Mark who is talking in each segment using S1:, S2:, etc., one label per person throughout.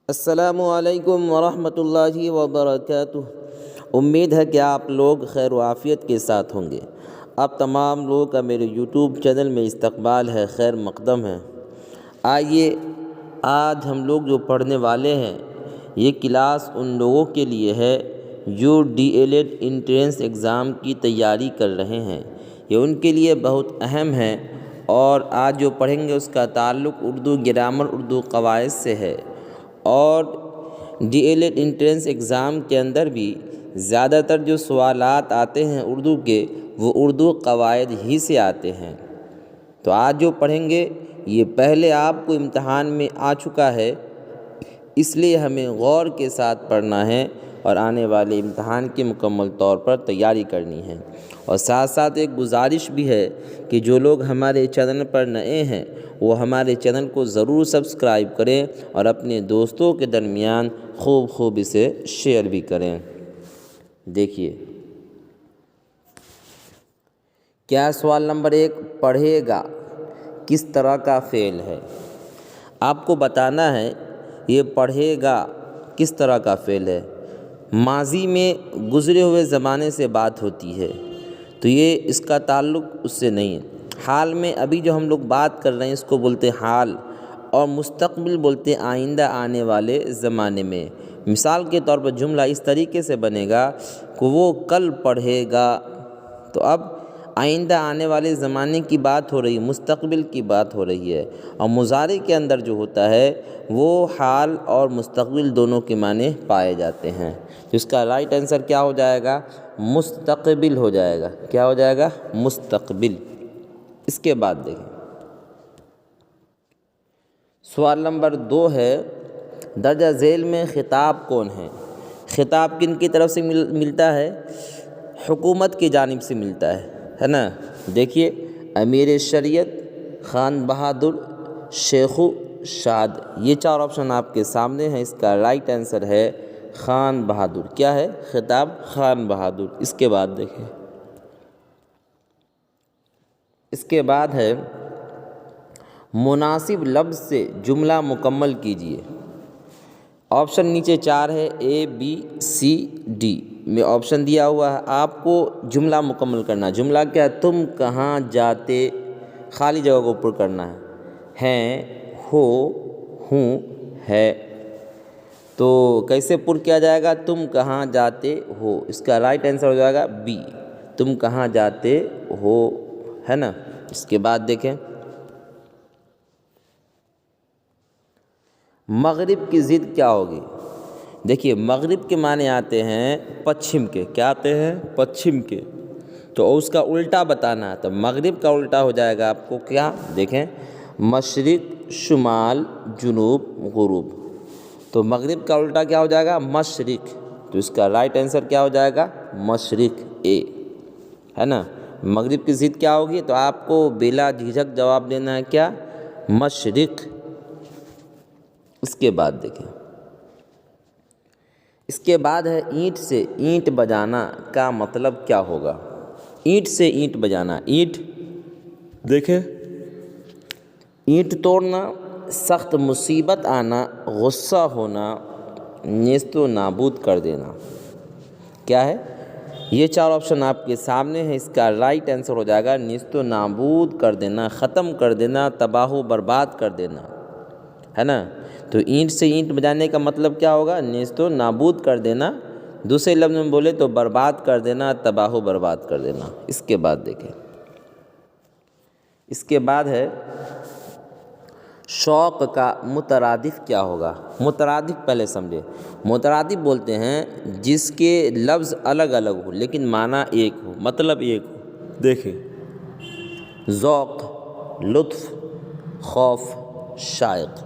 S1: السلام علیکم ورحمۃ اللہ وبرکاتہ۔ امید ہے کہ آپ لوگ خیر و عافیت کے ساتھ ہوں گے۔ آپ تمام لوگوں کا میرے یوٹیوب چینل میں استقبال ہے، خیر مقدم ہے۔ آئیے آج ہم لوگ جو پڑھنے والے ہیں یہ کلاس ان لوگوں کے لیے ہے جو D L Ed entrance exam کی تیاری کر رہے ہیں۔ یہ ان کے لیے بہت اہم ہے، اور آج جو پڑھیں گے اس کا تعلق اردو گرامر، اردو قواعد سے ہے۔ اور D L Ed entrance exam کے اندر بھی زیادہ تر جو سوالات آتے ہیں اردو کے، وہ اردو قواعد ہی سے آتے ہیں۔ تو آج جو پڑھیں گے یہ پہلے آپ کو امتحان میں آ چکا ہے، اس لیے ہمیں غور کے ساتھ پڑھنا ہے اور آنے والے امتحان کی مکمل طور پر تیاری کرنی ہے۔ اور ساتھ ساتھ ایک گزارش بھی ہے کہ جو لوگ ہمارے چینل پر نئے ہیں وہ ہمارے چینل کو ضرور سبسکرائب کریں اور اپنے دوستوں کے درمیان خوب اسے شیئر بھی کریں۔ دیکھیے کیا سوال نمبر 1 پڑھے گا کس طرح کا فعل ہے۔ آپ کو بتانا ہے یہ پڑھے گا کس طرح کا فعل ہے۔ ماضی میں گزرے ہوئے زمانے سے بات ہوتی ہے تو یہ اس کا تعلق اس سے نہیں ہے۔ حال میں ابھی جو ہم لوگ بات کر رہے ہیں اس کو بولتے ہیں حال، اور مستقبل بولتے ہیں آئندہ آنے والے زمانے میں۔ مثال کے طور پر جملہ اس طریقے سے بنے گا کہ وہ کل پڑھے گا، تو اب آئندہ آنے والے زمانے کی بات ہو رہی ہے، مستقبل کی بات ہو رہی ہے۔ اور مضارع کے اندر جو ہوتا ہے وہ حال اور مستقبل دونوں کے معنی پائے جاتے ہیں۔ اس کا رائٹ آنسر کیا ہو جائے گا؟ مستقبل ہو جائے گا۔ کیا ہو جائے گا؟ مستقبل۔ اس کے بعد دیکھیں سوال نمبر 2 ہے، درجہ ذیل میں خطاب کون ہے؟ خطاب کن کی طرف سے ملتا ہے؟ حکومت کی جانب سے ملتا ہے نا۔ دیکھیے امیر شریعت، خان بہادر، شیخ شاد، یہ 4 آپشن آپ کے سامنے ہیں۔ اس کا رائٹ آنسر ہے خان بہادر۔ کیا ہے؟ خطاب خان بہادر۔ اس کے بعد دیکھیں، اس کے بعد ہے مناسب لفظ سے جملہ مکمل کیجیے۔ آپشن نیچے 4 ہے، اے بی سی ڈی میں آپشن دیا ہوا ہے، آپ کو جملہ مکمل کرنا ہے۔ جملہ کیا ہے؟ تم کہاں جاتے، خالی جگہ کو پر کرنا ہے۔ ہیں، ہو، ہوں، ہے، تو کیسے پر کیا جائے گا؟ تم کہاں جاتے ہو۔ اس کا رائٹ آنسر ہو جائے گا بی، تم کہاں جاتے ہو، ہے نا۔ اس کے بعد دیکھیں مغرب کی ضد کیا ہوگی؟ دیکھیے مغرب کے معنی آتے ہیں پچھم کے۔ کیا آتے ہیں؟ پچھم کے۔ تو اس کا الٹا بتانا ہے، تو مغرب کا الٹا ہو جائے گا آپ کو کیا؟ دیکھیں مشرق، شمال، جنوب، غروب۔ تو مغرب کا الٹا کیا ہو جائے گا؟ مشرق۔ تو اس کا رائٹ آنسر کیا ہو جائے گا؟ مشرق، اے، ہے نا۔ مغرب کی ضد کیا ہوگی؟ تو آپ کو بلا جھجھک جواب دینا ہے، کیا؟ مشرق۔ اس کے بعد دیکھیں، اس کے بعد ہے اینٹ سے اینٹ بجانا کا مطلب کیا ہوگا؟ اینٹ سے اینٹ بجانا، اینٹ دیکھیں، اینٹ توڑنا، سخت مصیبت آنا، غصہ ہونا، نیست و نابود کر دینا۔ کیا ہے؟ یہ 4 آپشن آپ کے سامنے ہیں۔ اس کا رائٹ آنسر ہو جائے گا نیست و نابود کر دینا، ختم کر دینا، تباہ و برباد کر دینا، ہے نا۔ تو اینٹ سے اینٹ بجانے کا مطلب کیا ہوگا؟ نیست و نابود کر دینا۔ دوسرے لفظ میں بولے تو برباد کر دینا، تباہ و برباد کر دینا۔ اس کے بعد دیکھیں، اس کے بعد ہے شوق کا مترادف کیا ہوگا؟ مترادف پہلے سمجھے۔ مترادف بولتے ہیں جس کے لفظ الگ الگ ہو لیکن معنی ایک ہو، مطلب ایک ہو۔ دیکھیں ذوق، لطف، خوف، شائق،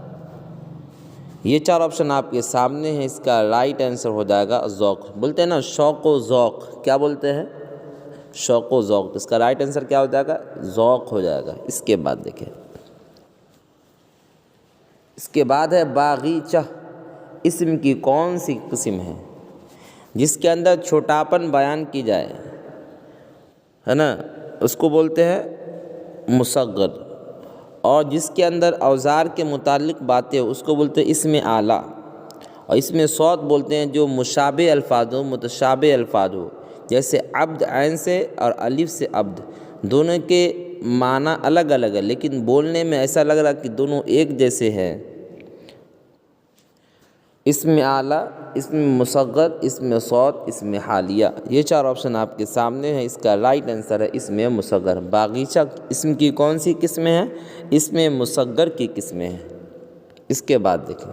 S1: یہ 4 آپشن آپ کے سامنے ہیں۔ اس کا رائٹ آنسر ہو جائے گا ذوق۔ بولتے ہیں نا شوق و ذوق، کیا بولتے ہیں؟ شوق و ذوق۔ اس کا رائٹ آنسر کیا ہو جائے گا؟ ذوق ہو جائے گا۔ اس کے بعد دیکھیں، اس کے بعد ہے باغیچہ اسم کی کون سی قسم ہے جس کے اندر چھوٹاپن بیان کی جائے، ہے نا، اس کو بولتے ہیں مصغر۔ اور جس کے اندر اوزار کے متعلق باتیں اس کو بولتے ہیں اسم اعلیٰ۔ اور اس میں صوت بولتے ہیں جو مشابہ الفاظ ہو، متشابہ الفاظ ہو، جیسے عبد عین سے اور الف سے عبد، دونوں کے معنی الگ الگ ہے لیکن بولنے میں ایسا لگ رہا کہ دونوں ایک جیسے ہیں۔ اسم اعلیٰ، اسم مصغر، اسم صوت، اسم حالیہ، یہ 4 آپشن آپ کے سامنے ہیں۔ اس کا رائٹ آنسر ہے اسم مصغر۔ باغیچہ اسم کی کون سی قسمیں ہیں؟ اسم مصغر کی قسمیں ہیں۔ اس کے بعد دیکھیں،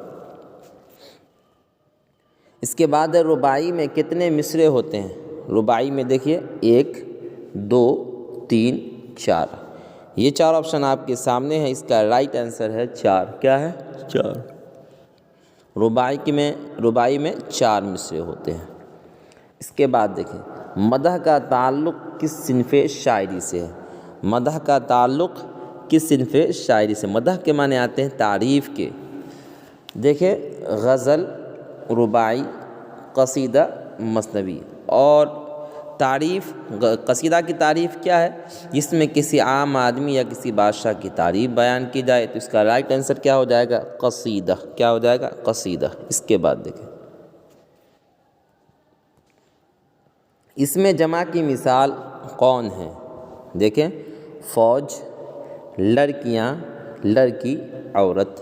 S1: اس کے بعد رباعی میں کتنے مصرع ہوتے ہیں؟ رباعی میں دیکھیے 1 2 3 4، یہ 4 آپشن آپ کے سامنے ہیں۔ اس کا رائٹ آنسر ہے 4۔ کیا ہے؟ 4۔ رباعی میں 4 مصرع ہوتے ہیں۔ اس کے بعد دیکھیں، مدح کا تعلق کس صنف شاعری سے ہے؟ مدح کا تعلق کس صنف شاعری سے؟ مدح کے معنی آتے ہیں تعریف کے۔ دیکھیں، غزل، رباعی، قصیدہ، مثنوی۔ اور تعریف، قصیدہ کی تعریف کیا ہے؟ جس میں کسی عام آدمی یا کسی بادشاہ کی تعریف بیان کی جائے، تو اس کا رائٹ آنسر کیا ہو جائے گا؟ قصیدہ۔ کیا ہو جائے گا؟ قصیدہ۔ اس کے بعد دیکھیں، اس میں جمع کی مثال کون ہے؟ دیکھیں، فوج، لڑکیاں، لڑکی، عورت،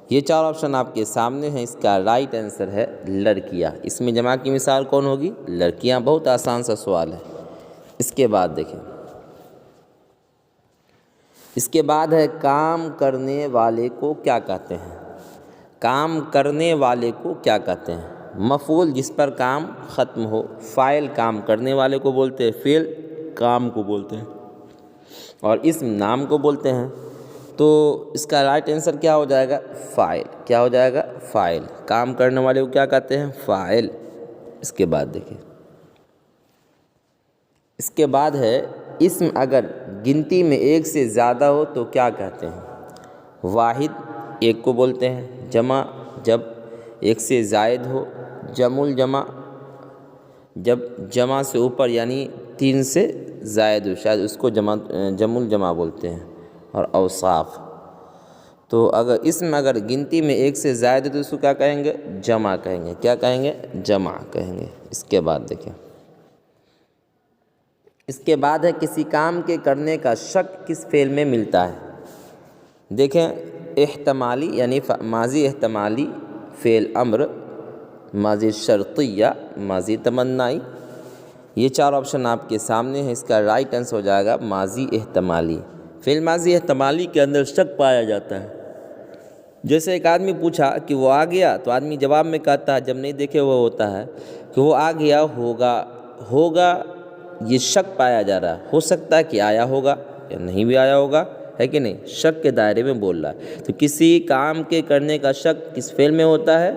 S1: یہ 4 آپشن آپ کے سامنے ہیں۔ اس کا رائٹ آنسر ہے لڑکیاں۔ اس میں جمع کی مثال کون ہوگی؟ لڑکیاں۔ بہت آسان سا سوال ہے۔ اس کے بعد دیکھیں، اس کے بعد ہے کام کرنے والے کو کیا کہتے ہیں؟ کام کرنے والے کو کیا کہتے ہیں؟ مفعول جس پر کام ختم ہو، فاعل کام کرنے والے کو بولتے ہیں، فعل کام کو بولتے ہیں، اور اسم نام کو بولتے ہیں۔ تو اس کا رائٹ آنسر کیا ہو جائے گا؟ فاعل۔ کیا ہو جائے گا؟ فاعل۔ کام کرنے والے کو کیا کہتے ہیں؟ فاعل۔ اس کے بعد دیکھیں، اس کے بعد ہے اسم اگر گنتی میں 1 سے زیادہ ہو تو کیا کہتے ہیں؟ واحد 1 کو بولتے ہیں، جمع جب 1 سے زائد ہو، جمع الجمع جب جمع سے اوپر یعنی 3 سے زائد ہو، شاید اس کو جمع الجمع بولتے ہیں، اور اوصاف۔ تو اسم اگر گنتی میں 1 سے زائد ہے تو اس کو کیا کہیں گے؟ جمع کہیں گے۔ کیا کہیں گے؟ جمع کہیں گے۔ اس کے بعد دیکھیں، اس کے بعد ہے کسی کام کے کرنے کا شک کس فعل میں ملتا ہے؟ دیکھیں، احتمالی یعنی ماضی احتمالی، فعل امر، ماضی شرطیہ، ماضی تمنائی، یہ 4 آپشن آپ کے سامنے ہیں۔ اس کا رائٹ آنسر ہو جائے گا ماضی احتمالی۔ فعل ماضی احتمالی کے اندر شک پایا جاتا ہے۔ جیسے ایک آدمی پوچھا کہ وہ آ گیا، تو آدمی جواب میں کہتا ہے، جب نہیں دیکھے وہ ہوتا ہے کہ وہ آ گیا ہوگا، یہ شک پایا جا رہا ہے۔ ہو سکتا ہے کہ آیا ہوگا یا نہیں بھی آیا ہوگا، ہے کہ نہیں؟ شک کے دائرے میں بول رہا ہے۔ تو کسی کام کے کرنے کا شک کس فعل میں ہوتا ہے؟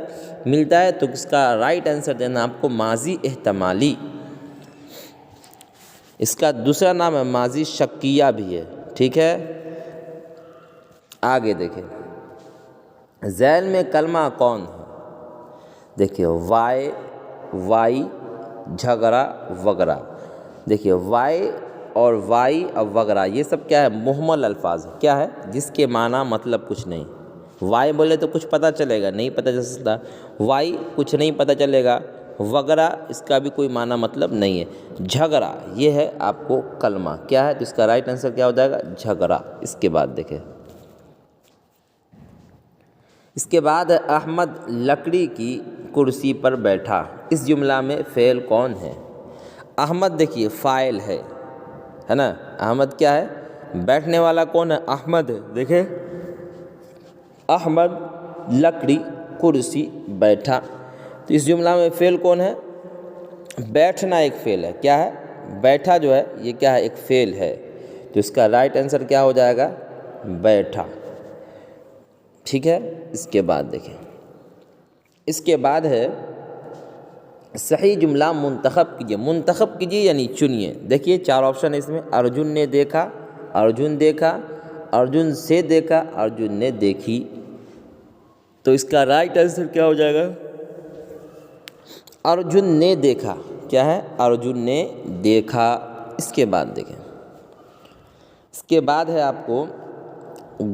S1: ملتا ہے، تو اس کا رائٹ آنسر دینا آپ کو ماضی احتمالی۔ اس کا دوسرا نام ہے ماضی شکیہ بھی ہے، ٹھیک ہے؟ آگے دیکھیں، ذیل میں کلمہ کون ہے؟ دیکھیے، وائے، وائی، جھگڑا، وغیرہ۔ دیکھیے، وائے اور وائی اور وغیرہ، یہ سب کیا ہے؟ مہمل الفاظ ہے۔ کیا ہے؟ جس کے معنی مطلب کچھ نہیں۔ وائی بولے تو کچھ پتہ چلے گا، نہیں پتہ چل سکتا۔ وائی کچھ نہیں پتہ چلے گا۔ وغیرہ اس کا بھی کوئی معنی مطلب نہیں ہے۔ جھگڑا یہ ہے آپ کو کلمہ۔ کیا ہے؟ تو اس کا رائٹ آنسر کیا ہو جائے گا؟ جھگڑا۔ اس کے بعد دیکھیں، اس کے بعد احمد لکڑی کی کرسی پر بیٹھا، اس جملہ میں فعل کون ہے؟ احمد دیکھیے فاعل ہے نا؟ احمد کیا ہے؟ بیٹھنے والا کون ہے؟ احمد ہے۔ دیکھیں، احمد لکڑی کرسی بیٹھا، تو اس جملہ میں فعل کون ہے؟ بیٹھنا ایک فعل ہے۔ کیا ہے؟ بیٹھا جو ہے یہ کیا ہے؟ ایک فعل ہے۔ تو اس کا رائٹ آنسر کیا ہو جائے گا؟ بیٹھا، ٹھیک ہے؟ اس کے بعد دیکھیں، اس کے بعد ہے صحیح جملہ منتخب کیجیے۔ منتخب کیجیے یعنی چنیے۔ دیکھیے 4 آپشن ہے اس میں، ارجن نے دیکھا، ارجن دیکھا، ارجن سے دیکھا، ارجن نے دیکھی۔ تو اس کا رائٹ آنسر کیا ہو جائے گا؟ ارجن نے دیکھا۔ کیا ہے؟ ارجن نے دیکھا۔ اس کے بعد دیکھیں، اس کے بعد ہے آپ کو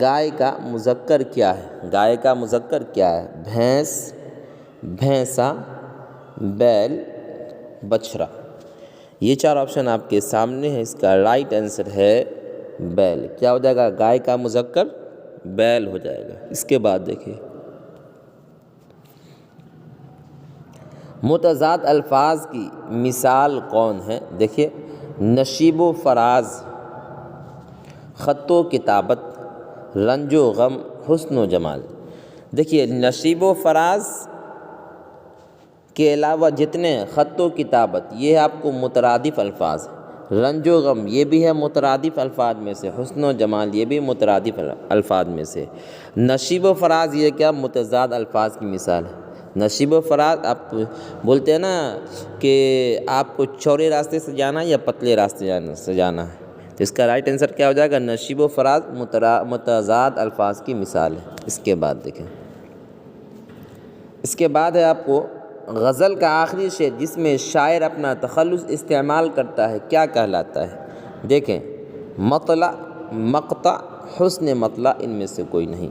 S1: گائے کا مذکر کیا ہے؟ گائے کا مذکر کیا ہے؟ بھینس، بھینسا، بیل، بچھڑا۔ یہ 4 آپشن آپ کے سامنے ہیں، اس کا رائٹ آنسر ہے بیل۔ کیا ہو جائے گا؟ گائے کا مذکر بیل ہو جائے گا۔ اس کے بعد دیکھیے متضاد الفاظ کی مثال کون ہے؟ دیکھیے نشیب و فراز، خط و کتابت، رنج و غم، حسن و جمال۔ دیکھیے نشیب و فراز کے علاوہ جتنے خط و کتابت یہ آپ کو مترادف الفاظ ہیں، رنج و غم یہ بھی ہے مترادف الفاظ میں سے، حسن و جمال یہ بھی مترادف الفاظ میں سے۔ نشیب و فراز یہ کیا متضاد الفاظ کی مثال ہے۔ نشیب و فراز آپ بولتے ہیں نا کہ آپ کو چوڑے راستے سے جانا ہے یا پتلے راستے سے جانا ہے، تو اس کا رائٹ آنسر کیا ہو جائے گا؟ نشیب و فراز متضاد الفاظ کی مثال ہے۔ اس کے بعد دیکھیں، اس کے بعد ہے آپ کو غزل کا آخری شعر جس میں شاعر اپنا تخلص استعمال کرتا ہے کیا کہلاتا ہے؟ دیکھیں مطلع، مقطع، حسن مطلع، ان میں سے کوئی نہیں۔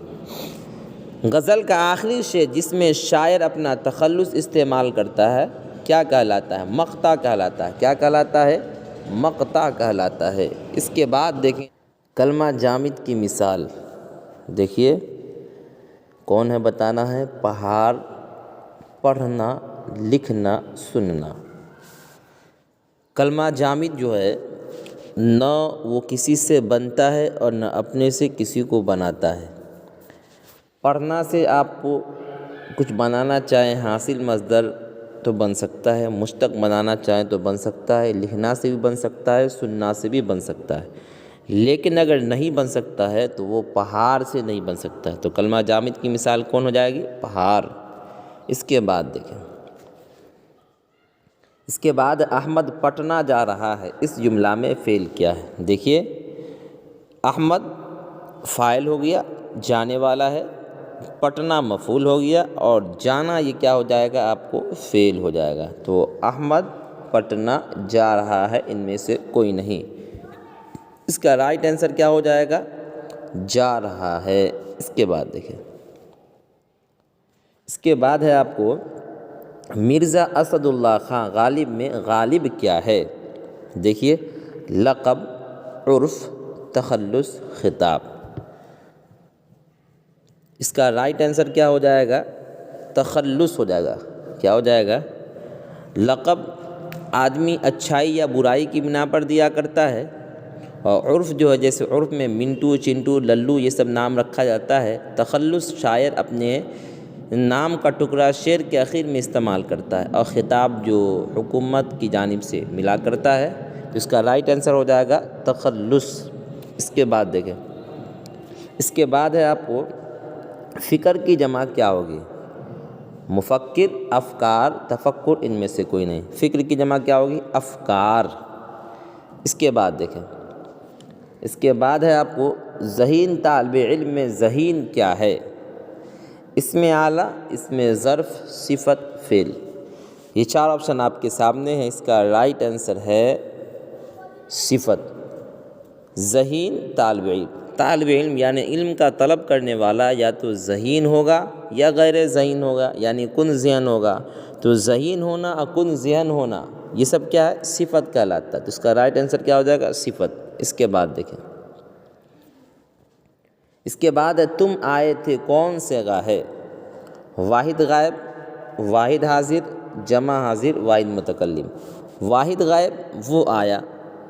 S1: غزل کا آخری شعر جس میں شاعر اپنا تخلص استعمال کرتا ہے کیا کہلاتا ہے؟ مقطع کہلاتا ہے۔ کیا کہلاتا ہے؟ مقطع کہلاتا ہے۔ اس کے بعد دیکھیں کلمہ جامد کی مثال، دیکھیے کون ہے بتانا ہے؟ پہاڑ، پڑھنا، لکھنا، سننا۔ کلمہ جامد جو ہے نہ وہ کسی سے بنتا ہے اور نہ اپنے سے کسی کو بناتا ہے۔ پڑھنا سے آپ کو کچھ بنانا چاہیں حاصل مصدر تو بن سکتا ہے، مشتق بنانا چاہیں تو بن سکتا ہے، لکھنا سے بھی بن سکتا ہے، سننا سے بھی بن سکتا ہے، لیکن اگر نہیں بن سکتا ہے تو وہ پہاڑ سے نہیں بن سکتا ہے۔ تو کلمہ جامد کی مثال کون ہو جائے گی؟ پہاڑ۔ اس کے بعد دیکھیں، اس کے بعد احمد پٹنہ جا رہا ہے، اس جملہ میں فعل کیا ہے؟ دیکھیے احمد فاعل ہو گیا، جانے والا ہے، پٹنہ مفعول ہو گیا، اور جانا یہ کیا ہو جائے گا؟ آپ کو فعل ہو جائے گا۔ تو احمد پٹنہ جا رہا ہے، ان میں سے کوئی نہیں۔ اس کا رائٹ آنسر کیا ہو جائے گا؟ جا رہا ہے۔ اس کے بعد دیکھیں، اس کے بعد ہے آپ کو مرزا اسد اللہ خان غالب میں غالب کیا ہے؟ دیکھیے لقب، عرف، تخلص، خطاب۔ اس کا رائٹ آنسر کیا ہو جائے گا؟ تخلص ہو جائے گا۔ کیا ہو جائے گا؟ لقب آدمی اچھائی یا برائی کی بنا پر دیا کرتا ہے، اور عرف جو ہے جیسے عرف میں منٹو، چنٹو، للو یہ سب نام رکھا جاتا ہے۔ تخلص شاعر اپنے نام کا ٹکڑا شعر کے آخر میں استعمال کرتا ہے، اور خطاب جو حکومت کی جانب سے ملا کرتا ہے، تو اس کا رائٹ آنسر ہو جائے گا تخلص۔ اس کے بعد دیکھیں، اس کے بعد ہے آپ کو فکر کی جمع کیا ہوگی؟ مفکر، افکار، تفکر، ان میں سے کوئی نہیں۔ فکر کی جمع کیا ہوگی؟ افکار۔ اس کے بعد دیکھیں، اس کے بعد ہے آپ کو ذہین طالب علم میں ذہین کیا ہے؟ اسم اعلیٰ، اسم ظرف، صفت، فعل۔ یہ 4 آپشن آپ کے سامنے ہیں، اس کا رائٹ آنسر ہے صفت۔ ذہین طالب علم، طالب علم یعنی علم کا طلب کرنے والا یا تو ذہین ہوگا یا غیر ذہین ہوگا، یعنی کن ذہن ہوگا۔ تو ذہین ہونا اور کن ذہن ہونا یہ سب کیا ہے؟ صفت کہلاتا ہے۔ تو اس کا رائٹ آنسر کیا ہو جائے گا؟ صفت۔ اس کے بعد دیکھیں، اس کے بعد ہے تم آئے تھے کون صیغہ ہے؟ واحد غائب، واحد حاضر، جمع حاضر، واحد متکلم۔ واحد غائب وہ آیا،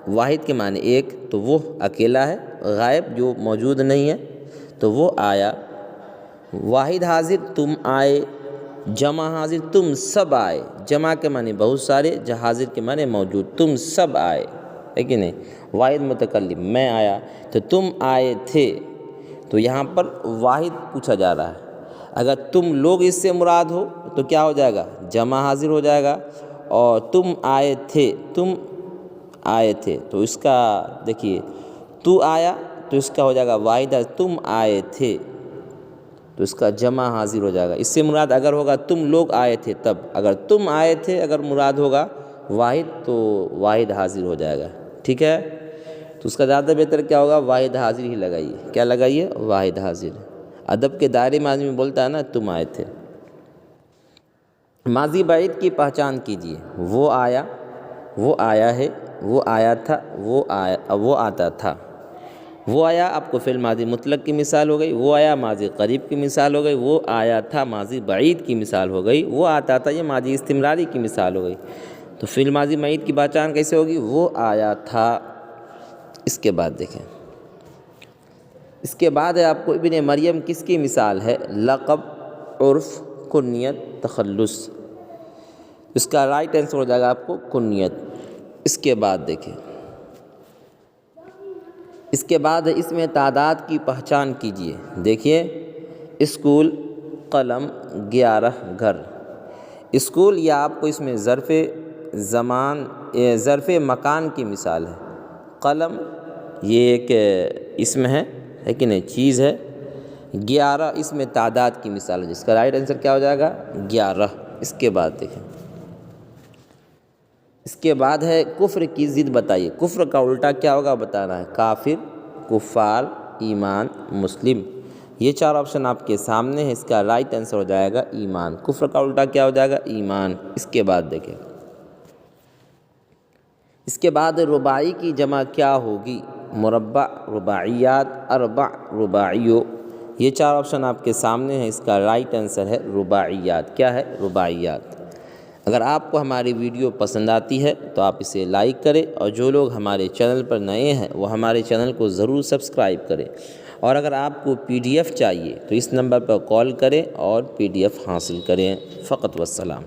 S1: واحد کے معنی ایک، تو وہ اکیلا ہے، غائب جو موجود نہیں ہے تو وہ آیا۔ واحد حاضر تم آئے، جمع حاضر تم سب آئے، جمع کے معنی بہت سارے، حاضر کے معنی موجود، تم سب آئے، ہے کہ نہیں؟ واحد متکلم میں آیا، تو تم آئے تھے، تو یہاں پر واحد پوچھا جا رہا ہے۔ اگر تم لوگ اس سے مراد ہو تو کیا ہو جائے گا؟ جمع حاضر ہو جائے گا۔ اور تم آئے تھے، تم آئے تھے، تو اس کا دیکھیے تو آیا تو اس کا ہو جائے گا واحد حاضر، تم آئے تھے تو اس کا جمع حاضر ہو جائے گا۔ اس سے مراد اگر ہوگا تم لوگ آئے تھے تب، اگر تم آئے تھے اگر مراد ہوگا واحد تو واحد حاضر ہو جائے گا، ٹھیک ہے؟ تو اس کا زیادہ بہتر کیا ہوگا؟ واحد حاضر ہی لگائیے۔ کیا لگائیے؟ واحد حاضر۔ ادب کے دائرے میں آدمی بولتا ہے نا تم آئے تھے۔ ماضی بعید کی پہچان کیجیے، وہ آیا، وہ آیا ہے، وہ آیا تھا، وہ آتا تھا۔ وہ آیا آپ کو فعل ماضی مطلق کی مثال ہو گئی، وہ آیا ماضی قریب کی مثال ہو گئی، وہ آیا تھا ماضی بعید کی مثال ہو گئی، وہ آتا تھا یہ ماضی استمراری کی مثال ہو گئی۔ تو فعل ماضی بعید کی پہچان کیسے ہوگی؟ وہ آیا تھا۔ اس کے بعد دیکھیں، اس کے بعد ہے آپ کو ابن مریم کس کی مثال ہے؟ لقب، عرف، کنیت، تخلص۔ اس کا رائٹ آنسر ہو جائے گا آپ کو کنیت۔ اس کے بعد دیکھیں، اس کے بعد اس میں تعداد کی پہچان کیجیے۔ دیکھیے، اسکول، قلم، 11 گھر۔ اسکول یا آپ کو اس میں ظرف مکان کی مثال ہے۔ قلم یہ ایک اسم ہے کہ نہیں، چیز ہے۔ 11 اس میں تعداد کی مثال ہے، جس کا رائٹ آنسر کیا ہو جائے گا؟ 11۔ اس کے بعد دیکھیں، اس کے بعد ہے کفر کی ضد بتائیے۔ کفر کا الٹا کیا ہوگا بتانا ہے۔ کافر، کفار، ایمان، مسلم۔ یہ 4 آپشن آپ کے سامنے ہیں، اس کا رائٹ آنسر ہو جائے گا ایمان۔ کفر کا الٹا کیا ہو جائے گا؟ ایمان۔ اس کے بعد دیکھیں، اس کے بعد رباعی کی جمع کیا ہوگی؟ مربع، رباعیات، اربع، رباعیو۔ یہ 4 آپشن آپ کے سامنے ہیں، اس کا رائٹ آنسر ہے رباعیات۔ کیا ہے؟ رباعیات۔ اگر آپ کو ہماری ویڈیو پسند آتی ہے تو آپ اسے لائک کریں، اور جو لوگ ہمارے چینل پر نئے ہیں وہ ہمارے چینل کو ضرور سبسکرائب کریں، اور اگر آپ کو PDF چاہیے تو اس نمبر پر کال کریں اور PDF حاصل کریں۔ فقط والسلام۔